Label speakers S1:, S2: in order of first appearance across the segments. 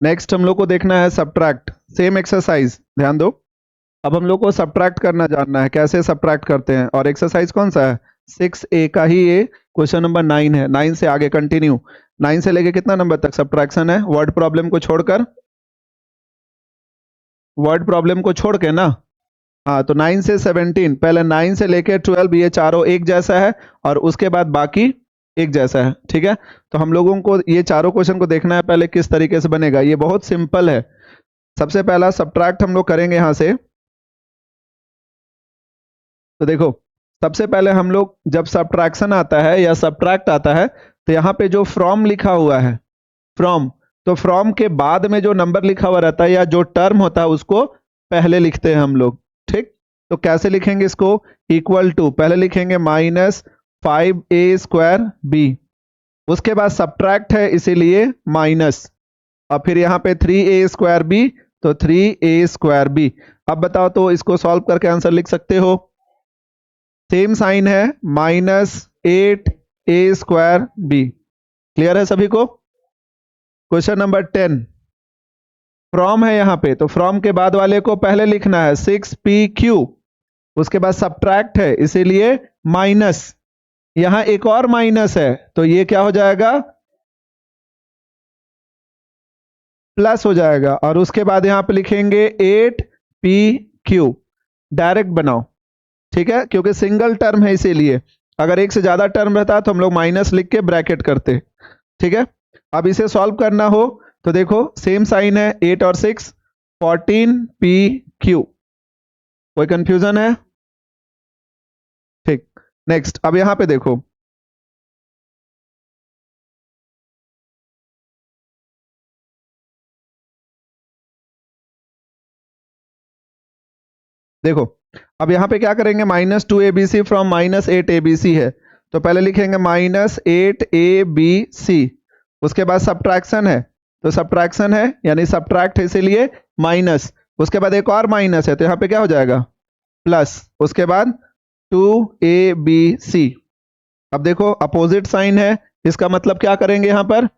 S1: Next हम लोग को देखना है सब्ट्रैक्ट, सेम एक्सरसाइज, ध्यान दो। अब हम लोग को सब्ट्रैक्ट करना जानना है, कैसे सब्ट्रैक्ट करते हैं। और एक्सरसाइज कौन सा है? 6A का ही ये क्वेश्चन नंबर 9 है। 9 से आगे कंटिन्यू, 9 से लेके कितना नंबर तक सब्ट्रैक्शन है? वर्ड प्रॉब्लम को छोड़कर, वर्ड प्रॉब्लम को छोड़ के ना। हाँ, तो 9 से 17, पहले 9 से लेके 12 ये चारों एक जैसा है, और उसके बाद बाकी एक जैसा है। ठीक है, तो हम लोगों को ये चारों क्वेश्चन को देखना है पहले किस तरीके से बनेगा। ये बहुत सिंपल है। सबसे पहला सब्ट्रैक्ट हम लोग करेंगे यहां से। तो देखो, सबसे पहले हम लोग जब सब्ट्रैक्शन आता है या सब्ट्रैक्ट आता है, तो यहाँ पे जो फ्रॉम लिखा हुआ है, फ्रॉम, तो फ्रॉम के बाद में जो नंबर लिखा हुआ रहता है या जो टर्म होता है उसको पहले लिखते हैं हम लोग। ठीक, तो कैसे लिखेंगे इसको? इक्वल टू, पहले लिखेंगे -5a² उसके बाद सब्ट्रैक्ट है इसीलिए माइनस, और फिर यहाँ पे 3a²b, तो 3a²b। अब बताओ तो इसको सॉल्व करके आंसर लिख सकते हो। सेम साइन है, -8a²b। क्लियर है सभी को? क्वेश्चन नंबर 10, फ्रॉम है यहाँ पे, तो फ्रॉम के बाद वाले को पहले लिखना है 6pq, उसके बाद सब्ट्रैक्ट है इसीलिए माइनस, यहां एक और माइनस है तो ये क्या हो जाएगा? प्लस हो जाएगा। और उसके बाद यहां पे लिखेंगे 8pq, डायरेक्ट बनाओ। ठीक है, क्योंकि सिंगल टर्म है इसीलिए। अगर एक से ज्यादा टर्म रहता तो हम लोग माइनस लिख के ब्रैकेट करते। ठीक है, अब इसे सॉल्व करना हो तो देखो सेम साइन है, 8 और 6, 14pq। कोई कंफ्यूजन है? ठीक, नेक्स्ट। अब यहां पे देखो, देखो अब यहां पे क्या करेंगे? -2abc फ्रॉम -8abc है, तो पहले लिखेंगे -8abc। उसके बाद सब्ट्रैक्शन है, तो सब्ट्रैक्शन है यानी सब्ट्रैक्ट है इसीलिए माइनस, उसके बाद एक और माइनस है तो यहाँ पे क्या हो जाएगा? प्लस, उसके बाद 2abc। अब देखो अपोजिट साइन है, इसका मतलब क्या करेंगे? यहां पर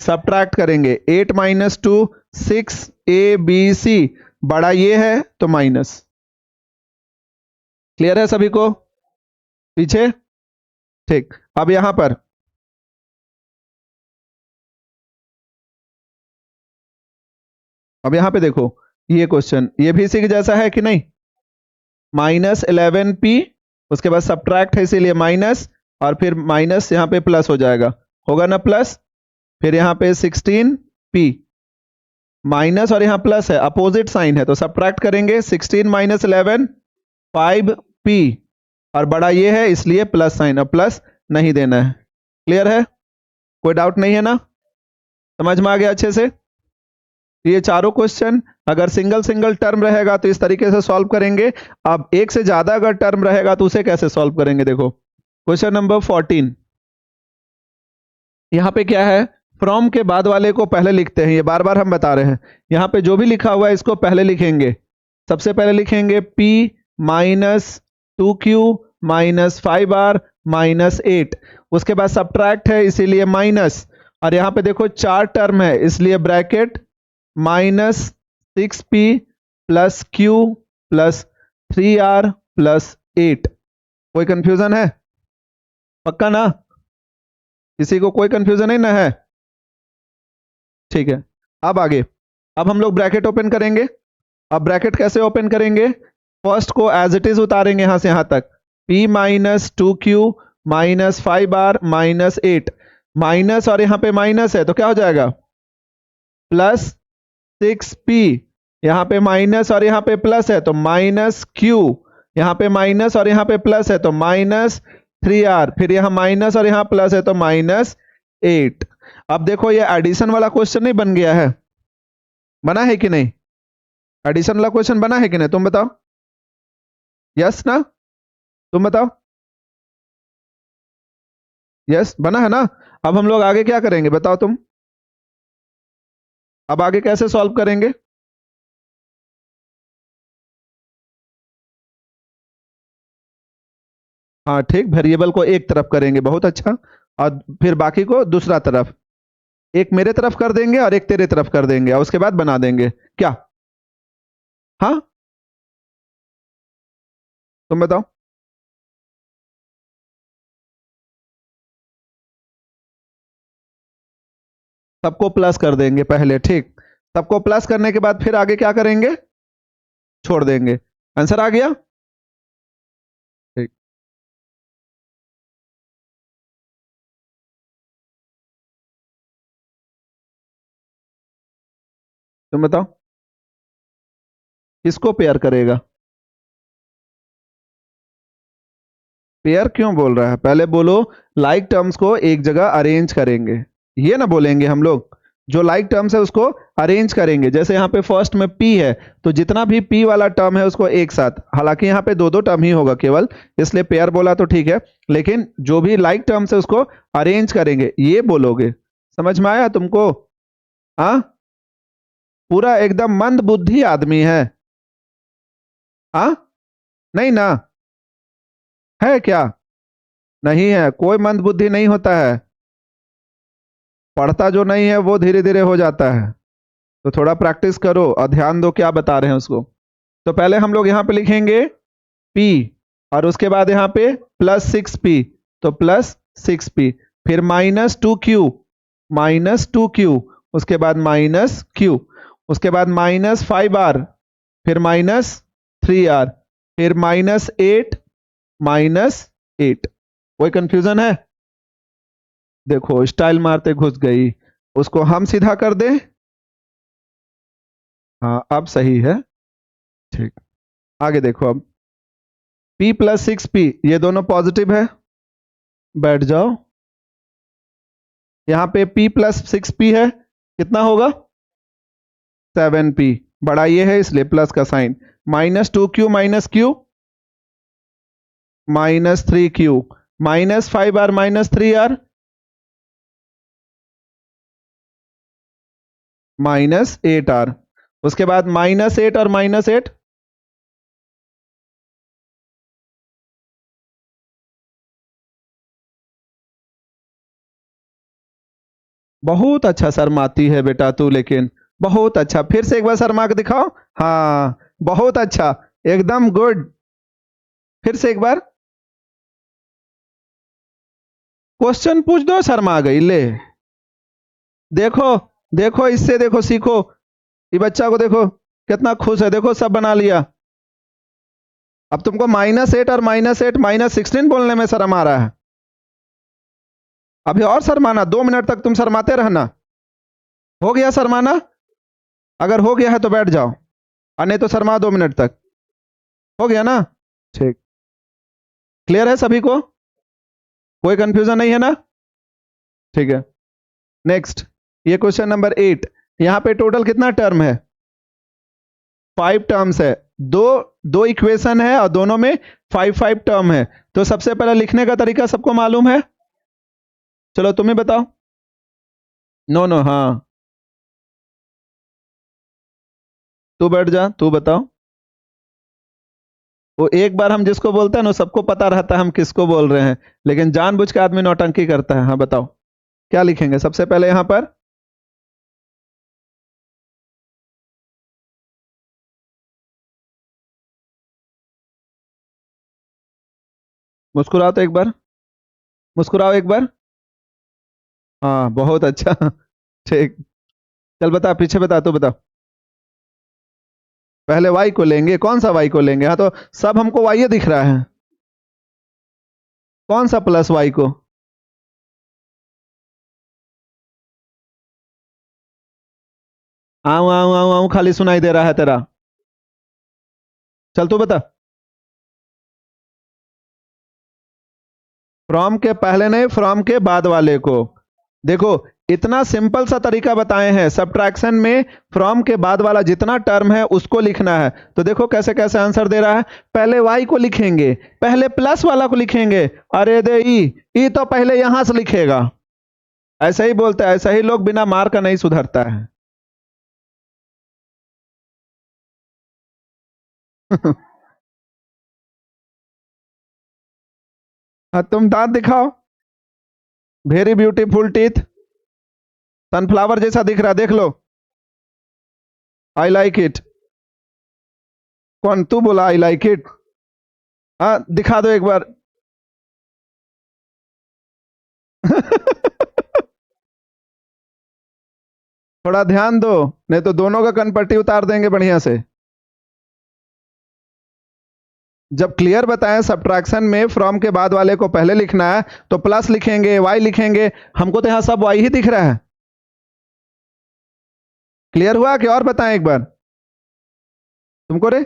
S1: सब्ट्रैक्ट करेंगे। 8 - 2 6abc, बड़ा ये है तो माइनस। क्लियर है सभी को पीछे? ठीक, अब यहां पर देखो, ये क्वेश्चन ये भी इसी के जैसा है कि नहीं? -11p, उसके बाद सब्ट्रैक्ट है इसीलिए माइनस, और फिर माइनस यहाँ पे प्लस हो जाएगा, होगा ना प्लस। फिर यहाँ पे 16p, माइनस और यहाँ प्लस है, अपोजिट साइन है तो सब्ट्रैक्ट करेंगे। 16 - 11 5p, और बड़ा ये है इसलिए प्लस साइन, अब प्लस नहीं देना है। क्लियर है? कोई डाउट नहीं है ना? समझ में आ गया अच्छे से? ये चारों क्वेश्चन अगर सिंगल सिंगल टर्म रहेगा तो इस तरीके से सॉल्व करेंगे। अब एक से ज्यादा अगर टर्म रहेगा तो उसे कैसे सॉल्व करेंगे? देखो क्वेश्चन नंबर 14, यहां पे क्या है? फ्रॉम के बाद वाले को पहले लिखते हैं, ये बार बार हम बता रहे हैं। यहां पे जो भी लिखा हुआ है इसको पहले लिखेंगे। सबसे पहले लिखेंगे p - 2q - 5r - 8, उसके बाद सब्ट्रैक्ट है इसीलिए माइनस, और यहां पे देखो चार टर्म है इसलिए ब्रैकेट -6p + q + 3r + 8। कोई कंफ्यूजन है? पक्का ना? किसी को कोई कंफ्यूजन नहीं ना है? ठीक है, अब आगे, अब हम लोग ब्रैकेट ओपन करेंगे। अब ब्रैकेट कैसे ओपन करेंगे? फर्स्ट को एज इट इज उतारेंगे यहां से यहां तक, p - 2q - 5r - 8, माइनस और यहां पे माइनस है तो क्या हो जाएगा? +6p, यहां पे माइनस और यहां पे प्लस है तो -q, यहां पे माइनस और यहां पे प्लस है तो -3r, फिर यहां माइनस और यहां प्लस है तो -8। अब देखो ये एडिशन वाला क्वेश्चन नहीं बन गया है? बना है कि नहीं? एडिशन वाला क्वेश्चन बना है कि नहीं? तुम बताओ, यस ना? तुम बताओ, यस बना है ना? अब हम लोग आगे क्या करेंगे बताओ तुम? अब आगे कैसे सॉल्व करेंगे? हाँ ठीक, वेरिएबल को एक तरफ करेंगे, बहुत अच्छा, और फिर बाकी को दूसरा तरफ। एक मेरे तरफ कर देंगे और एक तेरे तरफ कर देंगे और उसके बाद बना देंगे क्या? हाँ, तुम बताओ। सबको प्लस कर देंगे पहले, ठीक। सबको प्लस करने के बाद फिर आगे क्या करेंगे? छोड़ देंगे। आंसर आ गया? ठीक। तुम बताओ, किसको पेयर करेगा? पेयर क्यों बोल रहा है? पहले बोलो लाइक टर्म्स को एक जगह अरेंज करेंगे, ये ना बोलेंगे हम लोग। जो लाइक टर्म्स है उसको अरेंज करेंगे। जैसे यहाँ पे फर्स्ट में p है, तो जितना भी p वाला टर्म है उसको एक साथ, हालांकि यहाँ पे दो दो टर्म ही होगा केवल, इसलिए पेयर बोला तो ठीक है, लेकिन जो भी लाइक टर्म्स है उसको अरेंज करेंगे, ये बोलोगे। समझ में आया तुमको? हाँ, पूरा एकदम मंद बुद्धि आदमी है। हाँ, नहीं ना? है क्या? नहीं है, कोई मंद बुद्धि नहीं होता है। पढ़ता जो नहीं है वो धीरे धीरे हो जाता है। तो थोड़ा प्रैक्टिस करो और ध्यान दो क्या बता रहे हैं उसको। तो पहले हम लोग यहाँ पे लिखेंगे p, और उसके बाद यहाँ पे +6p, तो +6p, फिर -2q, -2q, उसके बाद -q, उसके बाद -5r, फिर -3r, फिर -8, -8। कोई कंफ्यूजन है? देखो स्टाइल मारते घुस गई, उसको हम सीधा कर दें। हाँ, अब सही है। ठीक, आगे देखो अब। p+6p, ये दोनों पॉजिटिव है, बैठ जाओ। यहाँ पे p+6p है, कितना होगा? 7p, बड़ा ये है इसलिए प्लस का sign. -2q, -q, -3q, -5r, -3r, -8r, उसके बाद -8 और -8। बहुत अच्छा शर्माती है बेटा तू, लेकिन बहुत अच्छा। फिर से एक बार शर्मा के दिखाओ। हाँ, बहुत अच्छा, एकदम गुड। फिर से एक बार क्वेश्चन पूछ दो, शर्मा गई ले। देखो, देखो इससे देखो सीखो। ये बच्चा को देखो कितना खुश है, देखो सब बना लिया। अब तुमको -8 और -8 -16 बोलने में शर्म आ रहा है। अभी और शर्माना, 2 मिनट तक तुम शर्माते रहना। हो गया शर्माना? अगर हो गया है तो बैठ जाओ, और नहीं तो शर्मा 2 मिनट तक। हो गया ना? ठीक, क्लियर है सभी को? कोई कंफ्यूजन नहीं है ना? ठीक है, नेक्स्ट। ये क्वेश्चन नंबर 8। यहाँ पे टोटल कितना टर्म है? 5 टर्म्स है। दो दो इक्वेशन है और दोनों में 5 टर्म है। तो सबसे पहले लिखने का तरीका सबको मालूम है? चलो तुम्हें बताओ। नो नो, हाँ, तू बैठ जा, तू बताओ। वो एक बार हम जिसको बोलते हैं ना, सबको पता रहता है हम किसको बोल रहे हैं, लेकिन जानबूझ के आदमी नौटंकी करता है। हाँ बताओ, क्या लिखेंगे सबसे पहले यहां पर? मुस्कुराओ तो एक बार, मुस्कुराओ एक बार। हाँ, बहुत अच्छा। ठीक, चल बता, पीछे बता, तू बता। पहले वाई को लेंगे, कौन सा वाई को लेंगे? हाँ तो सब हमको वाई दिख रहा है, कौन सा प्लस वाई को? आऊं आऊं आऊं आऊं खाली सुनाई दे रहा है तेरा। चल तू बता। फ्रॉम के पहले नहीं, फ्रॉम के बाद वाले को। देखो, इतना सिंपल सा तरीका बताए हैं सब्ट्रैक्शन में। फ्रॉम के बाद वाला जितना टर्म है उसको लिखना है। तो देखो कैसे कैसे आंसर दे रहा है। पहले वाई को लिखेंगे, पहले प्लस वाला को लिखेंगे। अरे दे ई तो पहले यहां से लिखेगा। ऐसा ही बोलता है, ऐसा ही लोग बिना मार का नहीं सुधरता है। हाँ, तुम दांत दिखाओ। Very beautiful teeth. सनफ्लावर जैसा दिख रहा, देख लो। I like it. कौन, तू बोला आई लाइक इट? हाँ दिखा दो एक बार। थोड़ा ध्यान दो, नहीं तो दोनों का कनपट्टी उतार देंगे बढ़िया से। जब क्लियर बताएं सब्ट्रैक्शन में फ्रॉम के बाद वाले को पहले लिखना है तो प्लस लिखेंगे, वाई लिखेंगे। हमको तो यहां सब वाई ही दिख रहा है। क्लियर हुआ कि और बताएं एक बार? तुमको रे,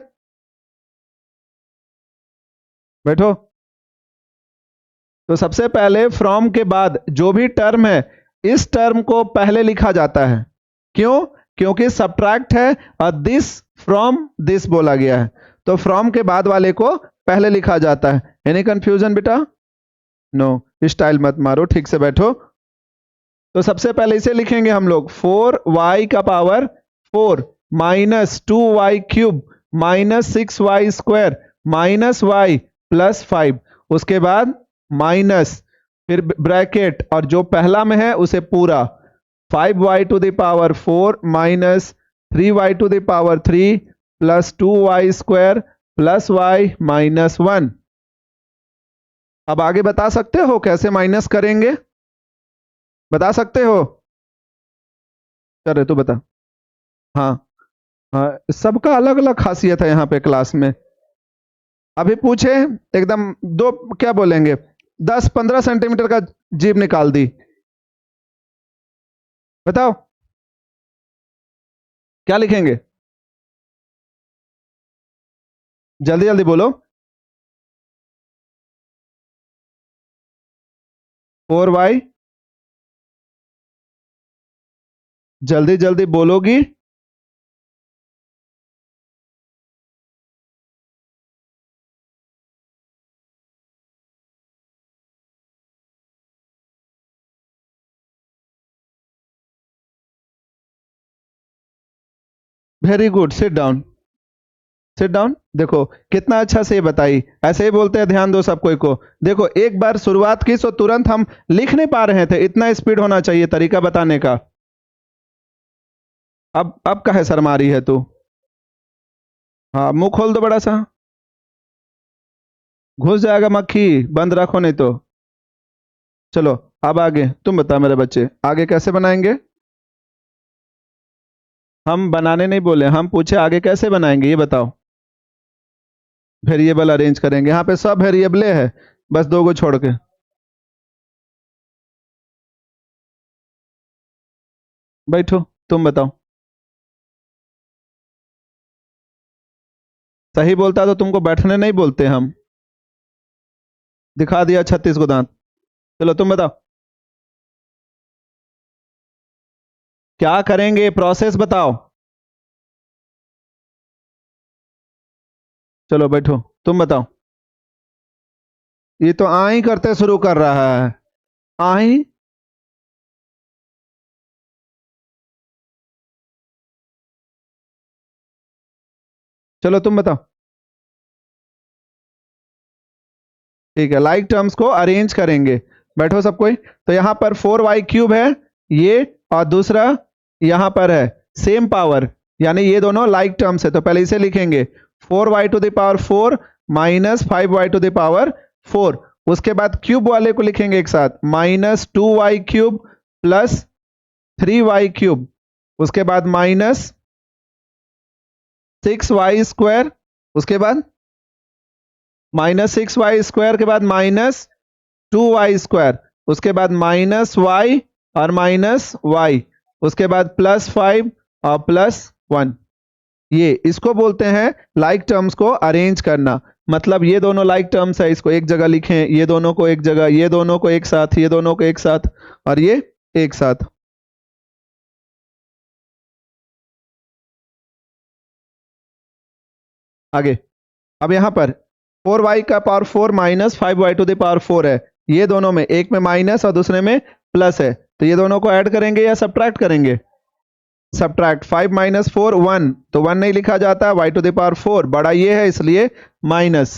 S1: बैठो। तो सबसे पहले फ्रॉम के बाद जो भी टर्म है, इस टर्म को पहले लिखा जाता है। क्यों? क्योंकि सब्ट्रैक्ट है और दिस फ्रॉम दिस बोला गया है, तो फ्रॉम के बाद वाले को पहले लिखा जाता है। एनी कंफ्यूजन बेटा? नो, स्टाइल मत मारो, ठीक से बैठो। तो सबसे पहले इसे लिखेंगे हम लोग, 4y का power 4 minus 2y cube minus 6y square minus y plus 5। उसके बाद माइनस, फिर ब्रैकेट, और जो पहला में है उसे पूरा, 5y to the power 4 minus 3y to the power 3 plus 2y square plus y minus 1। अब आगे बता सकते हो कैसे माइनस करेंगे? बता सकते हो? चल तू बता। हाँ हाँ, सबका अलग अलग खासियत है यहाँ पे क्लास में। अभी पूछे एकदम दो, क्या बोलेंगे, 10-15 सेंटीमीटर का जीभ निकाल दी, बताओ क्या लिखेंगे? जल्दी जल्दी बोलो। 4y, जल्दी जल्दी बोलोगी। Very good, sit down, sit down. देखो कितना अच्छा से ये बताई, ऐसे ही बोलते हैं, ध्यान दो सब कोई को। देखो एक बार शुरुआत की तो तुरंत हम लिख नहीं पा रहे थे, इतना स्पीड होना चाहिए तरीका बताने का। अब काहे शर्मा रही है तू? हाँ मुंह खोल दो बड़ा सा, घुस जाएगा मक्खी, बंद रखो नहीं तो। चलो अब आगे तुम बता मेरे बच्चे, आगे कैसे बनाएंगे? हम बनाने नहीं बोले, हम पूछे आगे कैसे बनाएंगे ये बताओ। वेरिएबल अरेंज करेंगे, यहाँ पे सब वेरिएबले है, बस दो को छोड़ के। बैठो, तुम बताओ। सही बोलता तो तुमको बैठने नहीं बोलते हम। दिखा दिया 36 को दांत। चलो तुम बताओ क्या करेंगे, प्रोसेस बताओ। चलो बैठो, तुम बताओ। ये तो आई करते शुरू कर रहा है, आई। चलो तुम बताओ। ठीक है, लाइक टर्म्स को अरेंज करेंगे। बैठो सब कोई। तो यहां पर 4y क्यूब है ये, और दूसरा यहां पर है सेम पावर, यानी ये दोनों लाइक टर्म्स है। तो पहले इसे लिखेंगे 4y to the power 4 minus 5y to the power 4। उसके बाद क्यूब वाले को लिखेंगे एक साथ, minus 2y cube plus 3y cube. उसके बाद माइनस 6y स्क्वायर। उसके बाद माइनस 6y स्क्वायर के बाद माइनस 2y स्क्वायर। उसके बाद माइनस y और माइनस y। उसके बाद प्लस 5 और प्लस 1। ये इसको बोलते हैं लाइक टर्म्स को अरेंज करना। मतलब ये दोनों लाइक टर्म्स है, इसको एक जगह लिखें, ये दोनों को एक जगह, ये दोनों को एक साथ, ये दोनों को एक साथ, और ये एक साथ। आगे अब यहां पर 4y का power 4 minus 5y to the power 4 है। ये दोनों में, एक में माइनस और दूसरे में प्लस है, तो ये दोनों को ऐड करेंगे या सब्ट्रैक्ट करेंगे? सब्ट्रैक्ट। 5 माइनस 4 1, तो 1 नहीं लिखा जाता, y टू द पावर 4 बड़ा ये है इसलिए माइनस।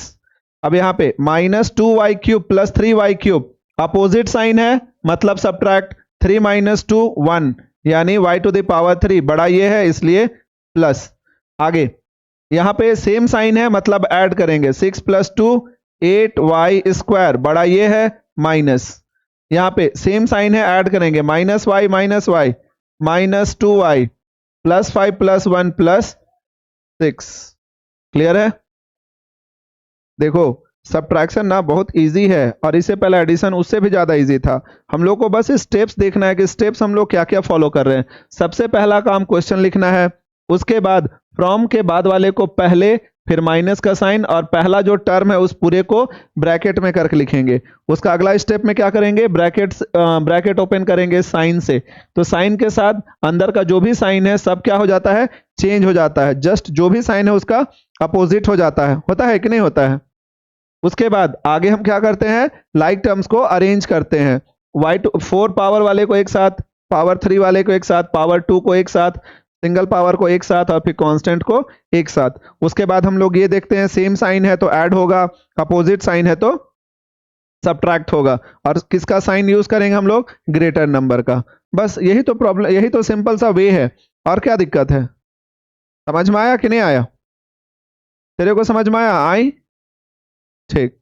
S1: अब यहाँ पे minus 2y cube plus 3y cube, opposite sign है मतलब सब्ट्रैक्ट। 3 माइनस 2 1, यानी y टू द पावर 3 बड़ा ये है इसलिए प्लस। आगे यहाँ पे सेम साइन है मतलब ऐड करेंगे, 6 + 2 8y² बड़ा ये है माइनस, यहाँ पे सेम साइन है ऐड करेंगे -y -2y +5 + 1 +6। क्लियर है? देखो सब्ट्रैक्शन ना बहुत इजी है और इससे पहले एडिशन उससे भी ज्यादा इजी था। हम लोग को बस स्टेप्स देखना है कि स्टेप्स हम लोग क्या क्या फॉलो कर रहे हैं। सबसे पहला काम क्वेश्चन लिखना है, उसके बाद फ्रॉम के बाद वाले को पहले, फिर माइनस का साइन और पहला जो टर्म है उस पूरे को ब्रैकेट में करके लिखेंगे। उसका अगला स्टेप में क्या करेंगे, ब्रैकेट ओपन करेंगे साइन से, तो साइन के साथ अंदर का जो भी साइन है सब क्या हो जाता है, चेंज हो जाता है। जस्ट जो भी साइन है उसका अपोजिट हो जाता है। होता है कि नहीं होता है? उसके बाद आगे हम क्या करते हैं, लाइक टर्म्स को अरेंज करते हैं। y4 पावर वाले को एक साथ, पावर 3 वाले को एक साथ, पावर 2 को एक साथ, सिंगल पावर को एक साथ और फिर कांस्टेंट को एक साथ। उसके बाद हम लोग ये देखते हैं सेम साइन है तो ऐड होगा, अपोजिट साइन है तो सब्ट्रैक्ट होगा। और किसका साइन यूज करेंगे हम लोग, ग्रेटर नंबर का। बस यही तो प्रॉब्लम, यही तो सिंपल सा वे है। और क्या दिक्कत है? समझ में आया कि नहीं आया? तेरे को समझ में आया? आई? ठीक।